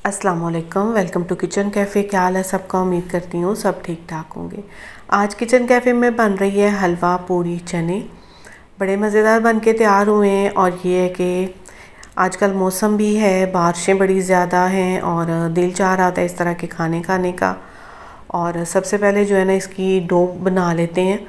अस्सलाम वालेकुम, welcome to kitchen cafe. क्या हाल है सबका? उम्मीद करती हूँ सब ठीक ठाक होंगे। आज किचन कैफ़े में बन रही है हलवा पूड़ी चने। बड़े मज़ेदार बन के तैयार हुए हैं। और ये है कि आजकल मौसम भी है, बारिशें बड़ी ज़्यादा हैं और दिल चाह रहा था इस तरह के खाने का। और सबसे पहले जो है ना इसकी डो बना लेते हैं।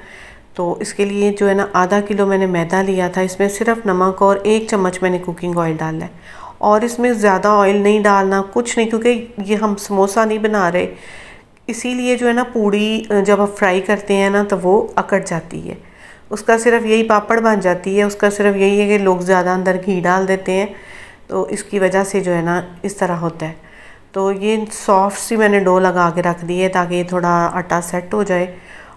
तो इसके लिए जो है ना आधा किलो मैंने मैदा लिया था। इसमें सिर्फ नमक और 1 चम्मच मैंने कुकिंग ऑयल डाला है। और इसमें ज़्यादा ऑयल नहीं डालना, कुछ नहीं, क्योंकि ये हम समोसा नहीं बना रहे। इसीलिए जो है ना पूड़ी जब आप फ्राई करते हैं ना तो वो अकड़ जाती है। उसका सिर्फ यही पापड़ बन जाती है। उसका सिर्फ यही है कि लोग ज़्यादा अंदर घी डाल देते हैं, तो इसकी वजह से जो है ना इस तरह होता है। तो ये सॉफ्ट सी मैंने डो लगा के रख दी है ताकि ये थोड़ा आटा सेट हो जाए।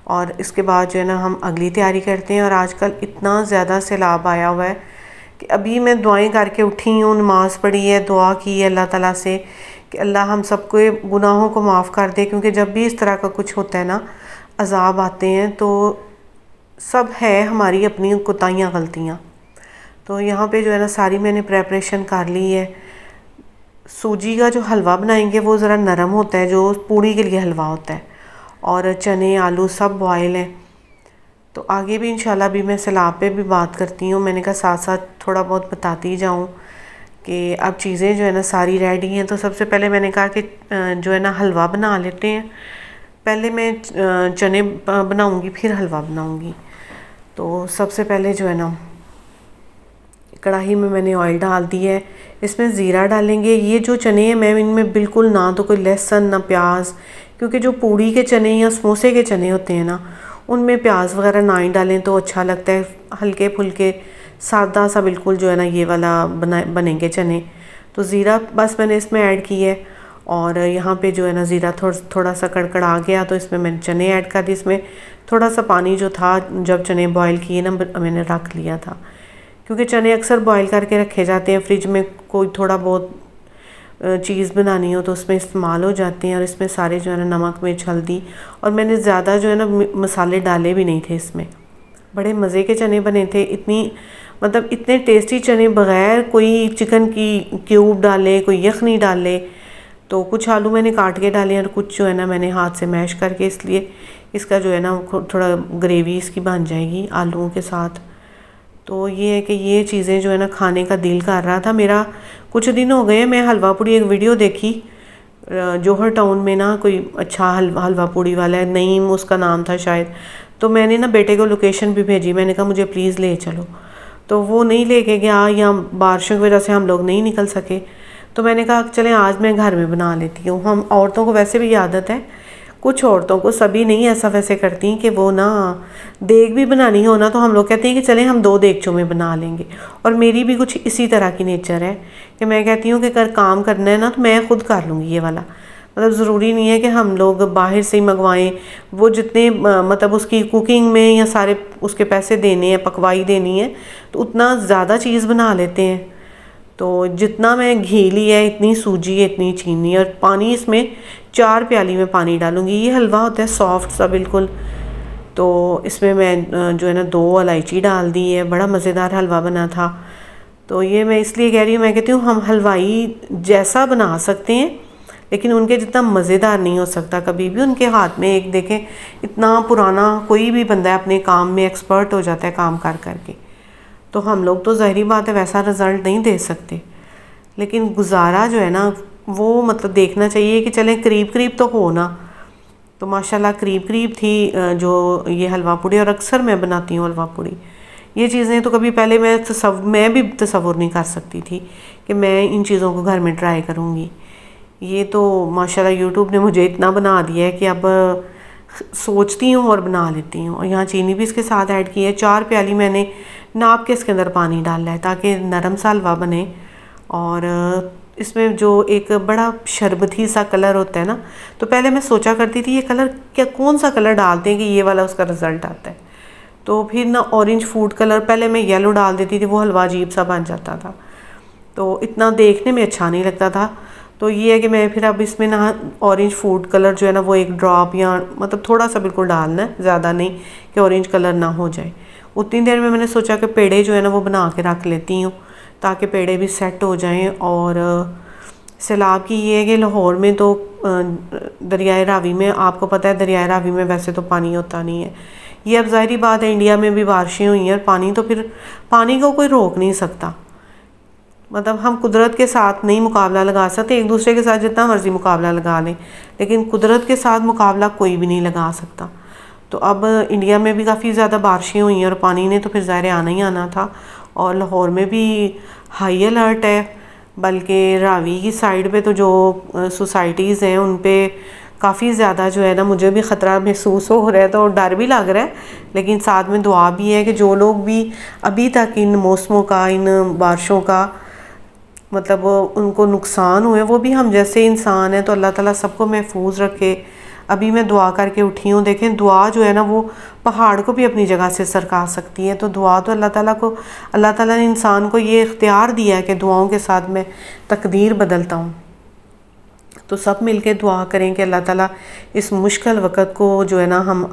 और इसके बाद जो है ना हम अगली तैयारी करते हैं। और आजकल इतना ज़्यादा सैलाब आया हुआ है कि अभी मैं दुआएं करके उठी हूँ, नमाज़ पढ़ी है, दुआ की है अल्लाह ताला से कि अल्लाह हम सबको गुनाहों को माफ़ कर दे। क्योंकि जब भी इस तरह का कुछ होता है ना, अज़ाब आते हैं, तो सब है हमारी अपनी कोताहियाँ गलतियाँ। तो यहाँ पे जो है ना सारी मैंने प्रेपरेशन कर ली है। सूजी का जो हलवा बनाएंगे वो ज़रा नरम होता है, जो पूड़ी के लिए हलवा होता है। और चने आलू सब बॉयल हैं। तो आगे भी इंशाल्लाह भी मैं सैलाब पे भी बात करती हूँ। मैंने कहा साथ साथ थोड़ा बहुत बताती जाऊँ कि अब चीज़ें जो है ना सारी रेडी हैं। तो सबसे पहले मैंने कहा कि जो है ना हलवा बना लेते हैं। पहले मैं चने बनाऊँगी, फिर हलवा बनाऊँगी। तो सबसे पहले जो है ना कढ़ाई में मैंने ऑयल डाल दी है। इसमें ज़ीरा डालेंगे। ये जो चने हैं मैं इनमें बिल्कुल ना तो कोई लहसुन ना प्याज, क्योंकि जो पूड़ी के चने या समोसे के चने होते हैं ना उनमें प्याज वगैरह ना ही डालें तो अच्छा लगता है। हल्के फुल्के सादा सा बिल्कुल जो है ना ये वाला बनेंगे चने। तो ज़ीरा बस मैंने इसमें ऐड की है। और यहाँ पे जो है ना ज़ीरा थोड़ा सा कड़कड़ा गया तो इसमें मैंने चने ऐड कर दिए। इसमें थोड़ा सा पानी जो था जब चने बॉयल किए ना मैंने रख लिया था, क्योंकि चने अक्सर बॉयल करके रखे जाते हैं फ्रिज में। कोई थोड़ा बहुत चीज़ बनानी हो तो उसमें इस्तेमाल हो जाते हैं। और इसमें सारे जो है ना नमक मिर्च हल्दी, और मैंने ज़्यादा जो है ना मसाले डाले भी नहीं थे इसमें। बड़े मज़े के चने बने थे। इतने टेस्टी चने, बग़ैर कोई चिकन की क्यूब डाले, कोई यखनी डाले। तो कुछ आलू मैंने काट के डाले और कुछ जो है ना मैंने हाथ से मैश करके, इसलिए इसका जो है ना थोड़ा ग्रेवी इसकी बन जाएगी आलूओं के साथ। तो ये है कि ये चीज़ें जो है ना खाने का दिल कर रहा था मेरा। कुछ दिन हो गए मैं हलवा पूड़ी एक वीडियो देखी, जौहर टाउन में ना कोई अच्छा हलवा पूड़ी वाला है, नईम उसका नाम था शायद। तो मैंने ना बेटे को लोकेशन भी भेजी। मैंने कहा मुझे प्लीज़ ले चलो, तो वो नहीं लेके गया, या बारिशों की वजह से हम लोग नहीं निकल सके। तो मैंने कहा चलें आज मैं घर में बना लेती हूँ। हम औरतों को वैसे भी आदत है, कुछ औरतों को, सभी नहीं ऐसा वैसे करती कि वो ना देग भी बनानी हो ना तो हम लोग कहते हैं कि चलें हम 2 देगचों में बना लेंगे। और मेरी भी कुछ इसी तरह की नेचर है कि मैं कहती हूँ कि काम करना है ना तो मैं खुद कर लूँगी ये वाला। मतलब ज़रूरी नहीं है कि हम लोग बाहर से ही मंगवाएं। वो जितने मतलब उसकी कुकिंग में या सारे उसके पैसे देने हैं, पकवाई देनी है, तो उतना ज़्यादा चीज़ बना लेते हैं। तो जितना मैं घी लिया है, इतनी सूजी है, इतनी चीनी, और पानी इसमें 4 प्याली में पानी डालूंगी। ये हलवा होता है सॉफ्ट सा बिल्कुल। तो इसमें मैं जो है ना 2 इलायची डाल दी है। बड़ा मज़ेदार हलवा बना था। तो ये मैं इसलिए कह रही हूँ, मैं कहती हूँ हम हलवाई जैसा बना सकते हैं लेकिन उनके जितना मज़ेदार नहीं हो सकता कभी भी। उनके हाथ में एक देखें, इतना पुराना कोई भी बंदा है अपने काम में एक्सपर्ट हो जाता है काम कर करके। तो हम लोग तो ज़ाहिरी बात है वैसा रिज़ल्ट नहीं दे सकते, लेकिन गुजारा जो है ना वो मतलब देखना चाहिए कि चलें करीब करीब तो हो ना। तो माशाल्लाह करीब करीब थी जो ये हलवा पूड़ी। और अक्सर मैं बनाती हूँ हलवा पूड़ी। ये चीज़ें तो कभी पहले मैं भी तसव्वुर नहीं कर सकती थी कि मैं इन चीज़ों को घर में ट्राई करूँगी। ये तो माशाल्लाह यूट्यूब ने मुझे इतना बना दिया है कि अब सोचती हूँ और बना लेती हूँ। और यहाँ चीनी भी इसके साथ ऐड की है। 4 प्याली मैंने नाप के इसके अंदर पानी डाला है ताकि नरम सा हलवा बने। और इसमें जो एक बड़ा शरबती सा कलर होता है ना, तो पहले मैं सोचा करती थी ये कलर क्या, कौन सा कलर डालते हैं कि ये वाला उसका रिज़ल्ट आता है। तो फिर ना ऑरेंज फूड कलर, पहले मैं येलो डाल देती थी, वो हलवा अजीब सा बन जाता था, तो इतना देखने में अच्छा नहीं लगता था। तो ये है कि मैं फिर अब इसमें ना ऑरेंज फूड कलर जो है ना वो 1 ड्रॉप या मतलब थोड़ा सा बिल्कुल डालना है, ज़्यादा नहीं कि ऑरेंज कलर ना हो जाए। उतनी देर में मैंने सोचा कि पेड़े जो है ना वो बना के रख लेती हूँ ताकि पेड़े भी सेट हो जाएं। और सैलाब की ये है कि लाहौर में तो दरियाए रावी में, आपको पता है दरियाए रावी में वैसे तो पानी होता नहीं है। ये अब ज़ाहिरी बात है, इंडिया में भी बारिशें हुई हैं, पानी तो फिर पानी को कोई रोक नहीं सकता। मतलब हम कुदरत के साथ नहीं मुकाबला लगा सकते, एक दूसरे के साथ जितना मर्ज़ी मुकाबला लगा लें, लेकिन कुदरत के साथ मुकाबला कोई भी नहीं लगा सकता। तो अब इंडिया में भी काफ़ी ज़्यादा बारिशें हुई हैं और पानी ने तो फिर ज़ाहिर आना ही आना था। और लाहौर में भी हाई अलर्ट है, बल्कि रावी की साइड पे तो जो सोसाइटीज़ हैं उन पे काफ़ी ज़्यादा जो है ना, मुझे भी ख़तरा महसूस हो रहा है, तो डर भी लग रहा है, लेकिन साथ में दुआ भी है कि जो लोग भी अभी तक इन मौसमों का, इन बारिशों का मतलब उनको नुकसान हुए, वो भी हम जैसे इंसान हैं, तो अल्लाह ताला सबको महफूज रखे। अभी मैं दुआ करके उठी हूँ, देखें दुआ जो है ना वो पहाड़ को भी अपनी जगह से सरका सकती है। तो दुआ तो अल्लाह ताला ने इंसान को ये इख्तियार दिया है कि दुआओं के साथ मैं तकदीर बदलता हूँ। तो सब मिलके दुआ करें कि अल्लाह ताला इस मुश्किल वक़्त को जो है ना हम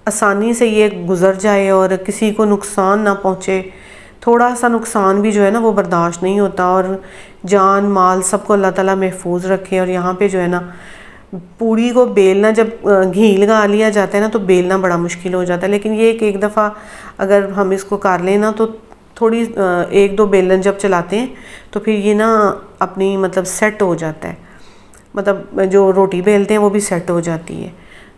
आसानी से ये गुज़र जाए और किसी को नुकसान ना पहुँचे। थोड़ा सा नुकसान भी जो है ना वो बर्दाश्त नहीं होता, और जान माल सबको अल्लाह ताला महफूज रखे। और यहाँ पे जो है ना पूड़ी को बेलना, जब घी लगा लिया जाता है ना तो बेलना बड़ा मुश्किल हो जाता है, लेकिन ये एक दफ़ा अगर हम इसको कर लें ना तो थोड़ी एक दो बेलन जब चलाते हैं तो फिर ये ना अपनी मतलब सेट हो जाता है, मतलब जो रोटी बेलते हैं वो भी सेट हो जाती है।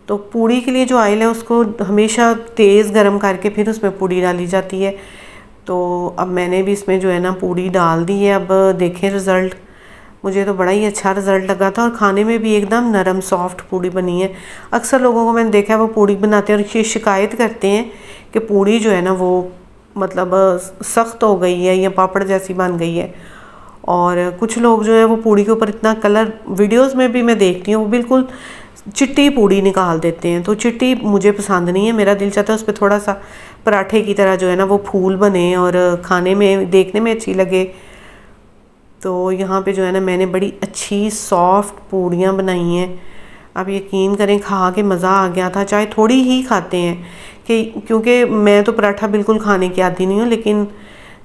तो पूड़ी के लिए जो ऑयल है उसको हमेशा तेज़ गर्म करके फिर उसमें पूड़ी डाली जाती है। तो अब मैंने भी इसमें जो है ना पूड़ी डाल दी है। अब देखें रिज़ल्ट, मुझे तो बड़ा ही अच्छा रिज़ल्ट लगा था और खाने में भी एकदम नरम सॉफ्ट पूड़ी बनी है। अक्सर लोगों को मैंने देखा है वो पूड़ी बनाते हैं और ये शिकायत करते हैं कि पूड़ी जो है ना वो मतलब सख्त हो गई है या पापड़ जैसी बन गई है। और कुछ लोग जो है वो पूड़ी के ऊपर इतना कलर, वीडियोस में भी मैं देखती हूँ, वो बिल्कुल चिट्टी पूड़ी निकाल देते हैं। तो चिट्टी मुझे पसंद नहीं है, मेरा दिल चाहता है उस पर थोड़ा सा पराठे की तरह जो है ना वो फूल बने और खाने में देखने में अच्छी लगे। तो यहाँ पे जो है ना मैंने बड़ी अच्छी सॉफ्ट पूड़ियाँ बनाई हैं। आप यकीन करें खा के मज़ा आ गया था, चाहे थोड़ी ही खाते हैं कि क्योंकि मैं तो पराठा बिल्कुल खाने की आदी नहीं हूँ, लेकिन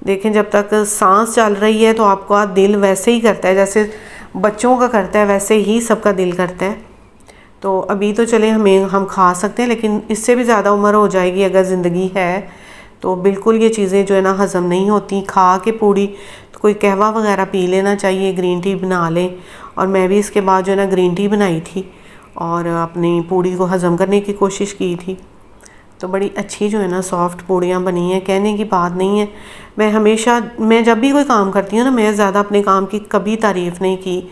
देखें जब तक सांस चल रही है तो आपका दिल वैसे ही करता है जैसे बच्चों का करता है, वैसे ही सबका दिल करता है। तो अभी तो चले हम खा सकते हैं, लेकिन इससे भी ज़्यादा उम्र हो जाएगी अगर ज़िंदगी है तो बिल्कुल ये चीज़ें जो है ना हज़म नहीं होती। खा के पूड़ी तो कोई कहवा वगैरह पी लेना चाहिए, ग्रीन टी बना लें। और मैं भी इसके बाद जो है ना ग्रीन टी बनाई थी और अपनी पूड़ी को हज़म करने की कोशिश की थी। तो बड़ी अच्छी जो है ना सॉफ्ट पूड़ियाँ बनी हैं, कहने की बात नहीं है। मैं जब भी कोई काम करती हूँ ना, मैं ज़्यादा अपने काम की कभी तारीफ़ नहीं की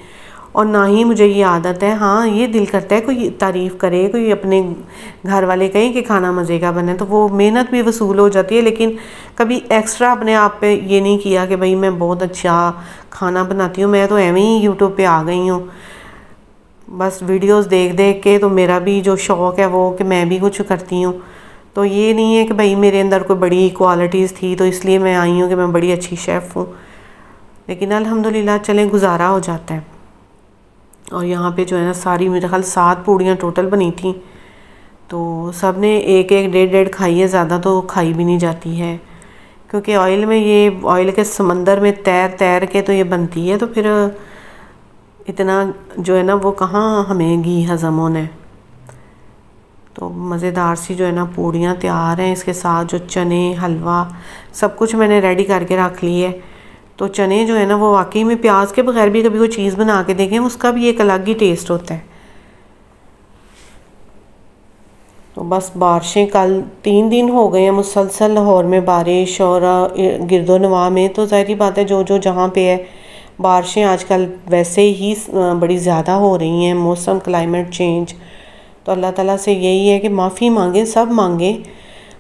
और ना ही मुझे ये आदत है। हाँ, ये दिल करता है कोई तारीफ़ करे, कोई अपने घर वाले कहें कि खाना मज़े का बने, तो वो मेहनत भी वसूल हो जाती है। लेकिन कभी एक्स्ट्रा अपने आप पे ये नहीं किया कि भाई मैं बहुत अच्छा खाना बनाती हूँ। मैं तो एवं ही यूट्यूब पे आ गई हूँ, बस वीडियोस देख देख के। तो मेरा भी जो शौक़ है वो कि मैं भी कुछ करती हूँ। तो ये नहीं है कि भाई मेरे अंदर कोई बड़ी क्वालिटीज़ थी तो इसलिए मैं आई हूँ कि मैं बड़ी अच्छी शेफ़ हूँ, लेकिन अल्हम्दुलिल्लाह चलें गुजारा हो जाता है। और यहाँ पे जो है ना सारी मेरे ख्याल 7 पूड़ियाँ टोटल बनी थी, तो सब ने एक एक डेढ़ डेढ़ खाई है, ज़्यादा तो खाई भी नहीं जाती है क्योंकि ऑयल में, ये ऑयल के समंदर में तैर तैर के तो ये बनती है, तो फिर इतना जो है ना वो कहाँ हमें घी हज़म होना है। तो मज़ेदार सी जो है ना पूड़ियाँ तैयार हैं। इसके साथ जो चने, हलवा सब कुछ मैंने रेडी करके रख ली है। तो चने जो है ना वो वाकई में प्याज के बगैर भी कभी कोई चीज़ बना के देखें, उसका भी एक अलग ही टेस्ट होता है। तो बस बारिशें कल 3 दिन हो गए हैं मुसलसल लाहौर में बारिश और गिरदोनवा में। तो ज़ाहिर बात है जो जहाँ पे है बारिशें आजकल वैसे ही बड़ी ज़्यादा हो रही हैं, मौसम क्लाइमेट चेंज। तो अल्लाह ताला से यही है कि माफ़ी मांगें, सब मांगें।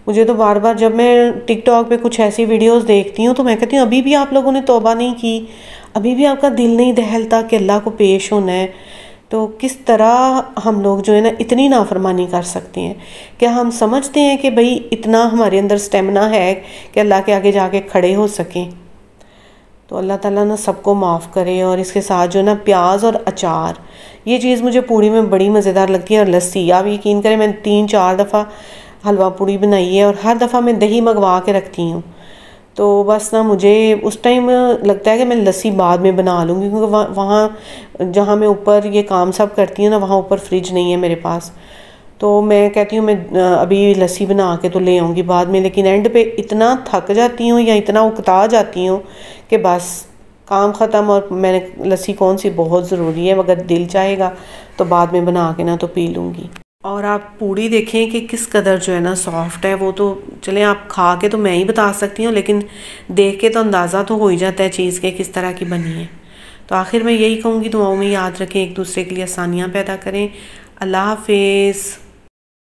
मुझे तो बार बार जब मैं टिकटॉक पे कुछ ऐसी वीडियोस देखती हूँ तो मैं कहती हूँ अभी भी आप लोगों ने तौबा नहीं की, अभी भी आपका दिल नहीं दहलता कि अल्लाह को पेश होना है। तो किस तरह हम लोग जो है ना इतनी नाफरमानी कर सकते हैं? क्या हम समझते हैं कि भाई इतना हमारे अंदर स्टेमिना है कि अल्लाह के आगे जाके खड़े हो सकें? तो अल्लाह ताला ना सबको माफ़ करे। और इसके साथ जो ना प्याज और अचार, ये चीज़ मुझे पूड़ी में बड़ी मज़ेदार लगती है। और लस्सी, आप यकीन करें मैंने 3-4 दफ़ा हलवा पूड़ी बनाई है और हर दफ़ा मैं दही मंगवा के रखती हूँ। तो बस ना मुझे उस टाइम लगता है कि मैं लस्सी बाद में बना लूँगी, क्योंकि वहाँ जहाँ मैं ऊपर ये काम सब करती हूँ ना, वहाँ ऊपर फ्रिज नहीं है मेरे पास। तो मैं कहती हूँ मैं अभी लस्सी बना के तो ले आऊँगी बाद में, लेकिन एंड पे इतना थक जाती हूँ या इतना उकता जाती हूँ कि बस काम ख़त्म। और मैंने लस्सी कौन सी बहुत ज़रूरी है, अगर दिल चाहेगा तो बाद में बना के ना तो पी लूँगी। और आप पूड़ी देखें कि किस कदर जो है ना सॉफ्ट है। वो तो चलें आप खा के तो मैं ही बता सकती हूँ, लेकिन देख के तो अंदाज़ा तो हो ही जाता है चीज़ के किस तरह की बनी है। तो आखिर मैं यही कहूँगी, दुआओं में याद रखें, एक दूसरे के लिए आसानियाँ पैदा करें। अल्लाह हाफिज़।